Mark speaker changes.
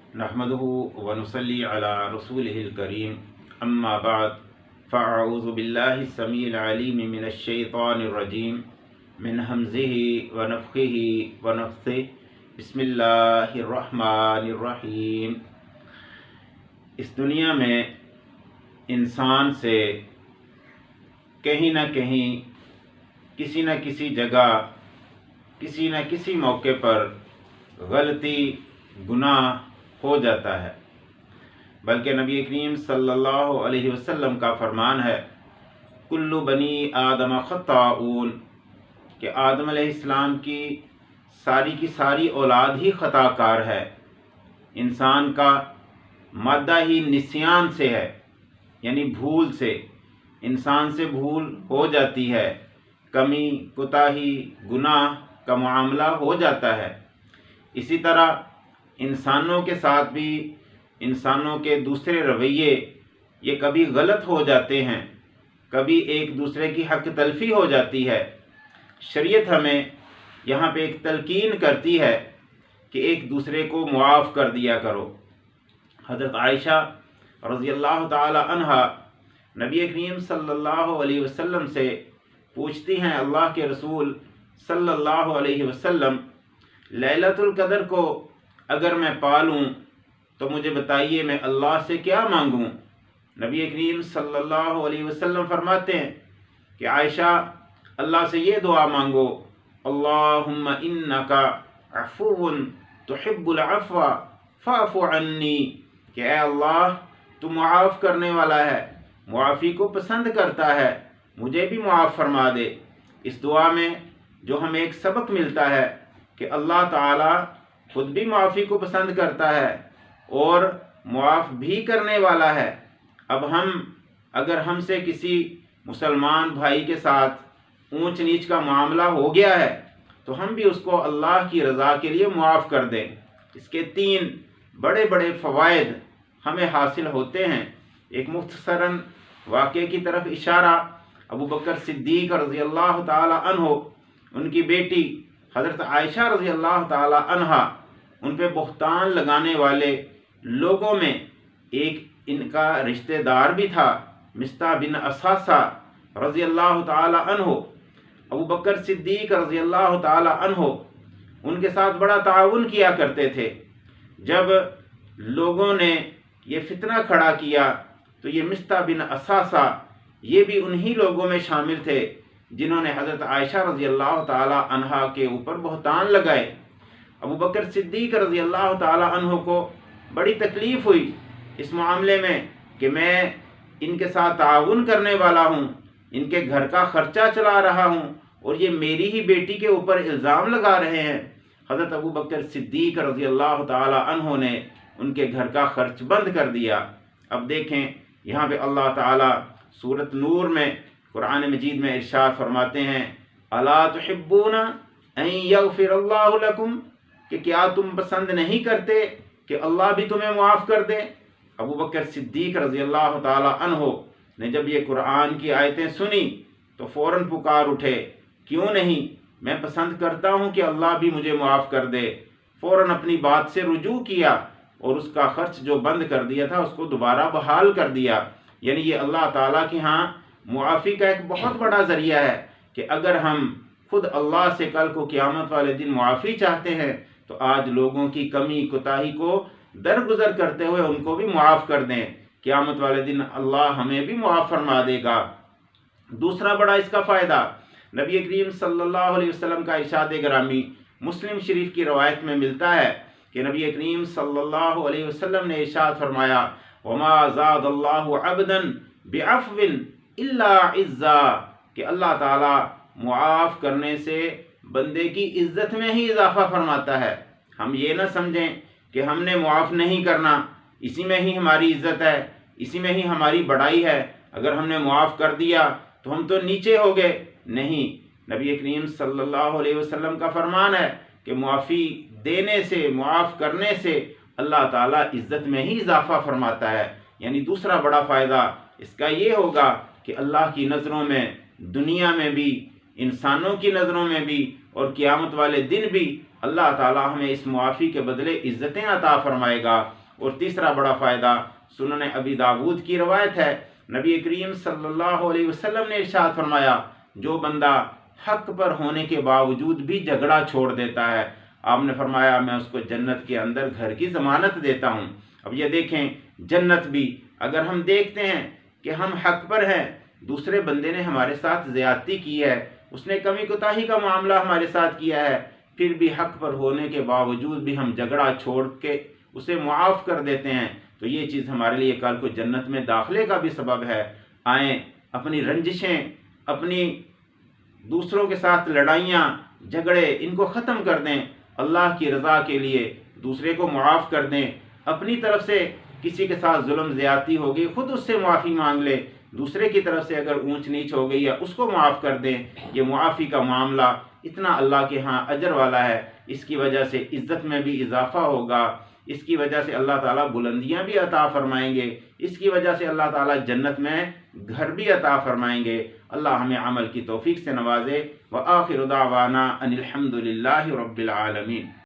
Speaker 1: نحمده ونصلي على رسوله الكريم اما بعد فاعوذ بالله السميع العليم من الشيطان الرجيم من همزه ونفخه ونفثه بسم اللہ الرحمن الرحیم۔ اس دنیا میں انسان سے کہیں نہ کہیں، کسی نہ کسی جگہ، کسی نہ کسی موقع پر غلطی، گناہ ہو جاتا ہے، بلکہ نبی کریم صلی اللہ علیہ وسلم کا فرمان ہے کل بنی آدم خطاؤون، کہ آدم علیہ السلام کی ساری اولاد ہی خطا کار ہے۔ انسان کا مادہ ہی نسیان سے ہے، یعنی بھول سے، انسان سے بھول ہو جاتی ہے، کمی، کوتاہی، گناہ کا معاملہ ہو جاتا ہے۔ اسی طرح انسانوں کے ساتھ بھی انسانوں کے دوسرے رویے یہ کبھی غلط ہو جاتے ہیں، کبھی ایک دوسرے کی حق تلفی ہو جاتی ہے۔ شریعت ہمیں یہاں پہ ایک تلقین کرتی ہے کہ ایک دوسرے کو معاف کر دیا کرو۔ حضرت عائشہ رضی اللہ تعالی عنہا نبی کریم صلی اللہ علیہ وسلم سے پوچھتی ہیں، اللہ کے رسول صلی اللہ علیہ وسلم، لیلۃ القدر کو اگر میں پالوں تو مجھے بتائیے میں اللہ سے کیا مانگوں؟ نبی کریم صلی اللہ علیہ وسلم فرماتے ہیں کہ عائشہ، اللہ سے یہ دعا مانگو، اللہم انکا عفو تحب العفو فاعف عنی، کہ اے اللہ تو معاف کرنے والا ہے، معافی کو پسند کرتا ہے، مجھے بھی معاف فرما دے۔ اس دعا میں جو ہمیں ایک سبق ملتا ہے کہ اللہ تعالی خود بھی معافی کو پسند کرتا ہے اور معاف بھی کرنے والا ہے۔ اب اگر ہم سے کسی مسلمان بھائی کے ساتھ اونچ نیچ کا معاملہ ہو گیا ہے تو ہم بھی اس کو اللہ کی رضا کے لیے معاف کر دیں۔ اس کے 3 بڑے بڑے فوائد ہمیں حاصل ہوتے ہیں۔ ایک مختصراً واقعے کی طرف اشارہ، ابو بکر صدیق رضی اللہ تعالی عنہ، ان کی بیٹی حضرت عائشہ رضی اللہ تعالی عنہا، ان پہ بہتان لگانے والے لوگوں میں ایک ان کا رشتہ دار بھی تھا، مصطح بن اساسہ رضی اللہ تعالی عنہ۔ ابو بکر صدیق رضی اللہ تعالی عنہ ان کے ساتھ بڑا تعاون کیا کرتے تھے۔ جب لوگوں نے یہ فتنہ کھڑا کیا تو یہ مصطح بن اساسہ یہ بھی انہی لوگوں میں شامل تھے جنہوں نے حضرت عائشہ رضی اللہ تعالی عنہا کے اوپر بہتان لگائے۔ ابو بکر صدیق رضی اللہ تعالی عنہ کو بڑی تکلیف ہوئی اس معاملے میں کہ میں ان کے ساتھ تعاون کرنے والا ہوں، ان کے گھر کا خرچہ چلا رہا ہوں اور یہ میری ہی بیٹی کے اوپر الزام لگا رہے ہیں۔ حضرت ابو بکر صدیق رضی اللہ تعالی عنہ نے ان کے گھر کا خرچ بند کر دیا۔ اب دیکھیں یہاں پہ اللہ تعالی سورۃ نور میں قرآن مجید میں ارشاد فرماتے ہیں، الا تحبون ان یغفر اللہ لکم، کہ کیا تم پسند نہیں کرتے کہ اللہ بھی تمہیں معاف کر دے؟ ابو بکر صدیق رضی اللہ تعالی عنہ نے جب یہ قرآن کی آیتیں سنی تو فوراً پکار اٹھے، کیوں نہیں، میں پسند کرتا ہوں کہ اللہ بھی مجھے معاف کر دے۔ فوراً اپنی بات سے رجوع کیا اور اس کا خرچ جو بند کر دیا تھا اس کو دوبارہ بحال کر دیا۔ یعنی یہ اللہ تعالیٰ کے ہاں معافی کا ایک بہت بڑا ذریعہ ہے کہ اگر ہم خود اللہ سے کل کو قیامت والے دن معافی چاہتے ہیں تو آج لوگوں کی کمی کوتاہی کو درگزر کرتے ہوئے ان کو بھی معاف کر دیں، قیامت والے دن اللہ ہمیں بھی معاف فرما دے گا۔ دوسرا بڑا اس کا فائدہ، نبی کریم صلی اللہ علیہ وسلم کا ارشاد گرامی مسلم شریف کی روایت میں ملتا ہے کہ نبی کریم صلی اللہ علیہ وسلم نے ارشاد فرمایا، وما زاد اللہ عبدا بعفو الا عزا، کہ اللہ تعالی معاف کرنے سے بندے کی عزت میں ہی اضافہ فرماتا ہے۔ ہم یہ نہ سمجھیں کہ ہم نے معاف نہیں کرنا، اسی میں ہی ہماری عزت ہے، اسی میں ہی ہماری بڑائی ہے، اگر ہم نے معاف کر دیا تو ہم تو نیچے ہو گئے۔ نہیں، نبی کریم صلی اللہ علیہ وسلم کا فرمان ہے کہ معافی دینے سے، معاف کرنے سے اللہ تعالیٰ عزت میں ہی اضافہ فرماتا ہے۔ یعنی دوسرا بڑا فائدہ اس کا یہ ہوگا کہ اللہ کی نظروں میں، دنیا میں بھی، انسانوں کی نظروں میں بھی اور قیامت والے دن بھی اللہ تعالی ہمیں اس معافی کے بدلے عزتیں عطا فرمائے گا۔ اور تیسرا بڑا فائدہ سنن ابی داود کی روایت ہے، نبی کریم صلی اللہ علیہ وسلم نے ارشاد فرمایا، جو بندہ حق پر ہونے کے باوجود بھی جھگڑا چھوڑ دیتا ہے، آپ نے فرمایا میں اس کو جنت کے اندر گھر کی ضمانت دیتا ہوں۔ اب یہ دیکھیں، جنت بھی اگر ہم دیکھتے ہیں کہ ہم حق پر ہیں، دوسرے بندے نے ہمارے ساتھ زیادتی کی ہے، اس نے کمی کوتاہی کا معاملہ ہمارے ساتھ کیا ہے، پھر بھی حق پر ہونے کے باوجود بھی ہم جھگڑا چھوڑ کے اسے معاف کر دیتے ہیں، تو یہ چیز ہمارے لیے کل کو جنت میں داخلے کا بھی سبب ہے۔ آئیں اپنی رنجشیں، اپنی دوسروں کے ساتھ لڑائیاں جھگڑے ان کو ختم کر دیں، اللہ کی رضا کے لیے دوسرے کو معاف کر دیں۔ اپنی طرف سے کسی کے ساتھ ظلم زیادتی ہو گئی، خود اس سے معافی مانگ لے، دوسرے کی طرف سے اگر اونچ نیچ ہو گئی ہے اس کو معاف کر دیں۔ یہ معافی کا معاملہ اتنا اللہ کے ہاں اجر والا ہے، اس کی وجہ سے عزت میں بھی اضافہ ہوگا، اس کی وجہ سے اللہ تعالیٰ بلندیاں بھی عطا فرمائیں گے، اس کی وجہ سے اللہ تعالیٰ جنت میں گھر بھی عطا فرمائیں گے۔ اللہ ہمیں عمل کی توفیق سے نوازے۔ وآخر دعوانا ان الحمد للہ رب العالمین۔